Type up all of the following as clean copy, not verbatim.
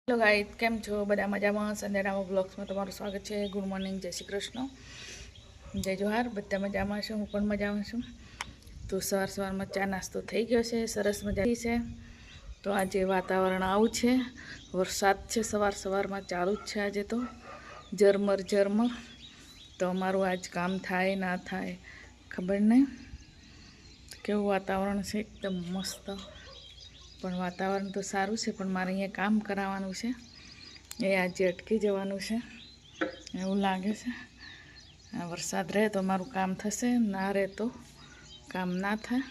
Hello guys, કેમ છો? બધા મજામાં? સંધ્યારામા બ્લોગ્સમાં તમારું સ્વાગત છે. ગુડ મોર્નિંગ, જય શ્રી કૃષ્ણ, જય જોહાર. બધા મજામાં છું, હું પણ મજામાં છું. તો સવારમાં ચા નાસ્તો થઈ ગયો છે, સરસ મજા છે. તો આજે વાતાવરણ આવું છે, વરસાદ છે, સવારમાં ચાલુ જ છે. આજે તો ઝરમર તો અમારું આજ કામ થાય ના થાય ખબર નહીં. કેવું વાતાવરણ છે, એકદમ મસ્ત. પણ વાતાવરણ તો સારું છે, પણ મારે અહીંયા કામ કરાવવાનું છે. એ આજે અટકી જવાનું છે એવું લાગે છે. વરસાદ રહે તો મારું કામ થશે, ના રહે તો કામ ના થાય.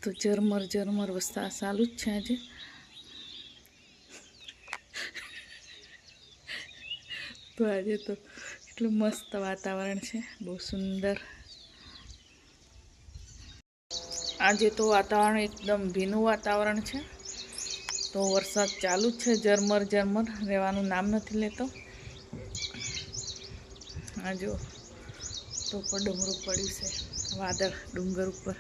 તો ઝરમર વરસાદ ચાલુ જ છે આજે. તો આજે તો એટલું મસ્ત વાતાવરણ છે, બહુ સુંદર. આજે તો વાતાવરણ એકદમ ભીનું વાતાવરણ છે. તો વરસાદ ચાલુ જ છે, ઝરમર રહેવાનું નામ નથી લેતો. આ જો તો ઉપર ડુંગરું પડ્યું છે, વાદળ ડુંગર ઉપર.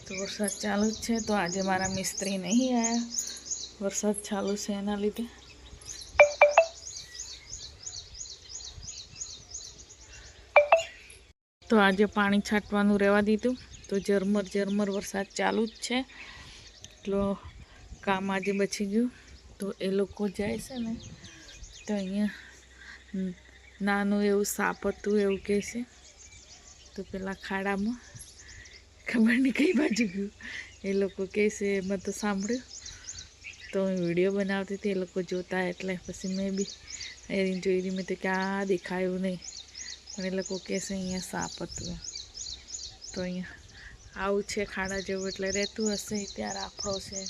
તો વરસાદ ચાલુ જ છે. તો આજે મારા મિસ્ત્રી નહીં આવ્યા, વરસાદ ચાલુ છે એના લીધે. તો આજે પાણી છાંટવાનું રહેવા દીધું. તો ઝરમર વરસાદ ચાલુ જ છે, એટલો કામ આજે બચી ગયું. તો એ લોકો જાય છે ને, તો અહીંયા નાનું એવું સાપ હતું એવું કહે છે. તો પેલા ખાડામાં ખબર નહીં કઈ બાજુ ગયું, એ લોકો કહે છે. એમાં તો સાંભળ્યું, તો હું વિડીયો બનાવતી હતી, એ લોકો જોતા, એટલે પછી મેં બી એ જોઈ રહી. મેં તો ક્યાં દેખાયું નહીં, પણ એ લોકો કહે છે અહીંયા સાપ હતું. તો અહીંયા આવું છે ખાડા જેવું, એટલે રહેતું હશે. ત્યાં રાફડો છે,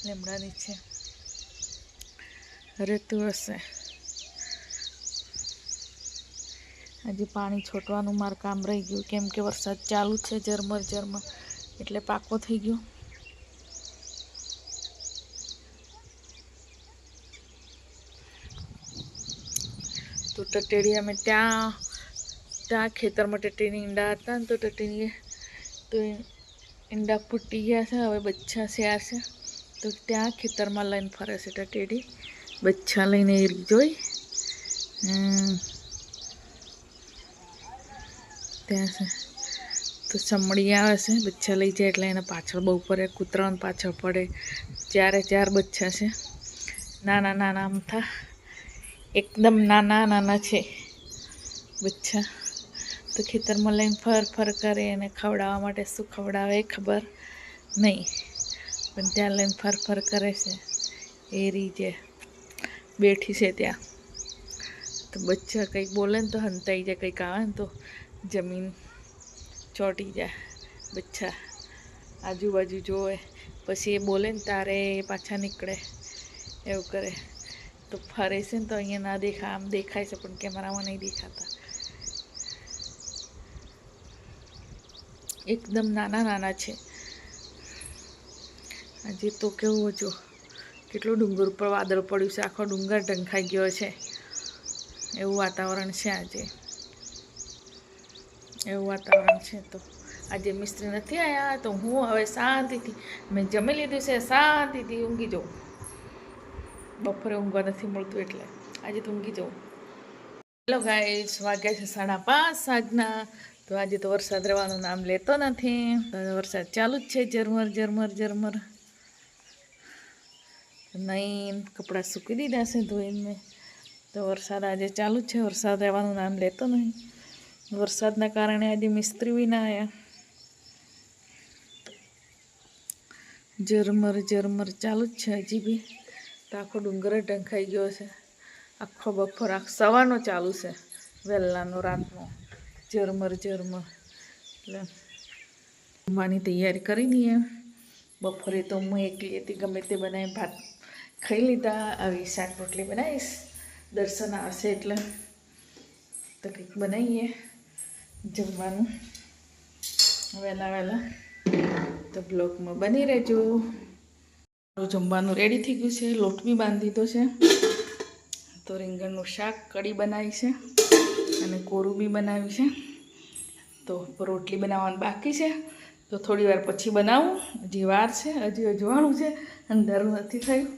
લીમડાની છે, રહેતું હશે. હજી પાણી છોટવાનું મારું કામ રહી ગયું, કેમ કે વરસાદ ચાલુ છે ઝરમર એટલે પાકો થઈ ગયો. તો ટટેડી અમે ત્યાં ખેતરમાં ટટેની ઈંડા હતા ને, તો ટટેની તો ઈંડા ફૂટી ગયા છે, હવે બચ્ચા શેર છે. તો ત્યાં ખેતરમાં લઈને ફરે છે ટટેડી, બચ્ચા લઈને એ જોઈ ત્યાં છે. તો ચમડી આવે છે, બચ્ચા લઈ જાય એટલે એને પાછળ બહુ પડે, કૂતરાને પાછળ પડે. ચાર બચ્ચા છે, નાના અમથા, એકદમ નાના છે બચ્ચા. તો ખેતરમાં લઈને ફર કરે, એને ખવડાવવા માટે શું ખવડાવે એ ખબર નહીં, પણ ત્યાં લઈને ફર કરે છે. એ રીતે બેઠી છે ત્યાં. તો બચ્ચા કંઈક બોલે ને તો હંતાઈ જાય, કંઈક આવે ને તો જમીન ચોંટી જાય. બચ્ચા આજુબાજુ જોવે, પછી એ બોલે ને તારે પાછા નીકળે, એવું કરે. તો ફરે છે ને, તો અહીંયા ના દેખાય, આમ દેખાય છે પણ કેમેરામાં નહીં દેખાતા. એકદમ નાના છે. આજે તો કેવું જો કેટલું ડુંગર ઉપર વાદળ પડ્યું છે, આખો ડુંગર ઢંકાઈ ગયો છે, એવું વાતાવરણ છે આજે. એવું વાતાવરણ છે. તો આજે મિસ્ત્રી નથી આવ્યા, તો હું હવે શાંતિથી મેં જમી લીધું છે, શાંતિથી ઊંઘી જાઉં. બપોરે ઊંઘવા નથી મળતું, એટલે આજે તો ઊંઘી જાઉં. હેલો ગાઈસ, વાગ્યા છે 5:30 સાંજના. તો આજે તો વરસાદ રહેવાનું નામ લેતો નથી. વરસાદ ચાલુ જ છે, ઝરમર. નહીં, કપડાં સૂકી દીધા છે ધોઈને. તો વરસાદ આજે ચાલુ જ છે, વરસાદ રહેવાનું નામ લેતો નહીં. વરસાદના કારણે આજે મિસ્ત્રી બી ના આવ્યા. ઝરમર ચાલુ જ છે હજી બી. તો આખો ડુંગર ઢંકાઈ ગયો છે, આખો બપોર સવારનો ચાલુ છે, વહેલાનો રાતનો ઝરમર. એટલે જમવાની તૈયારી કરી દઈએ. બપોરે તો હું એકલી હતી, ગમે તે બનાવી ભાત ખાઈ લીધા. આવી શાક રોટલી બનાવીશ, દર્શન આવશે એટલે. તો કંઈક બનાવીએ જમવાનું વહેલા. તો બ્લોગમાં બની રહેજો. જમવાનું રેડી થઈ ગયું છે, લોટ બી બાંધી દીધો છે. તો રીંગણનું શાક કઢી બનાવી છે અને કોરું બી બનાવ્યું છે. તો રોટલી બનાવવાનું બાકી છે, તો થોડી વાર પછી બનાવું. હજી વાર છે, હજી અજવાળું છે, અંધારું નથી થયું.